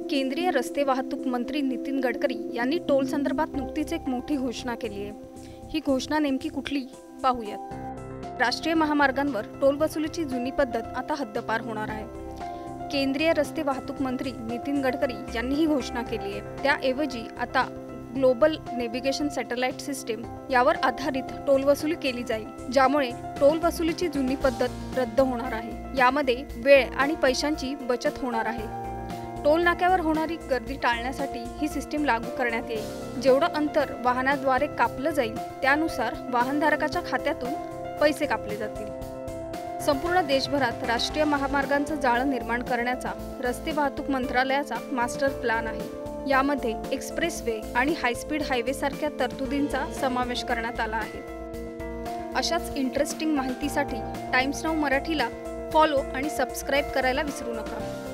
केंद्रीय रस्ते वाहतूक मंत्री नितीन गडकरी यांनी टोल संदर्भात नुकतीच एक मोठी घोषणा केली आहे। ही घोषणा नेमकी कुठली पाहूयात। राष्ट्रीय महामार्गांवर टोल वसुलीची जुनी पद्धत आता हद्दपार होणार आहे। केंद्रीय रस्ते वाहतूक मंत्री नितीन गडकरी यांनी ही घोषणा केली आहे। त्याऐवजी आता ग्लोबल नेव्हिगेशन सॅटेलाइट सिस्टीम यावर आधारित टोल वसुली केली जाईल, ज्यामुळे टोल वसुलीची जुनी पद्धत रद्द होणार आहे। यामध्ये वेळ आणि पैशांची बचत होणार आहे। टोल नाक्यावर होणारी गर्दी टाळण्यासाठी ही सिस्टीम लागू करण्यात येईल। जेवढं अंतर वाहनाद्वारे कापलं जाईल त्यानुसार वाहनधारकाच्या खात्यातून पैसे कापले जातील। संपूर्ण देशभरात राष्ट्रीय महामार्गांचं जाळं निर्माण करण्याचा रस्ते वाहतूक मंत्रालयाचा मास्टर प्लॅन आहे। यामध्ये एक्सप्रेसवे आणि हायस्पीड हायवे सारख्या तरतुदींचा समावेश करण्यात आला आहे। अशाच इंटरेस्टिंग माहितीसाठी टाइम्स नाऊ मराठीला फॉलो आणि सबस्क्राइब करायला विसरू नका।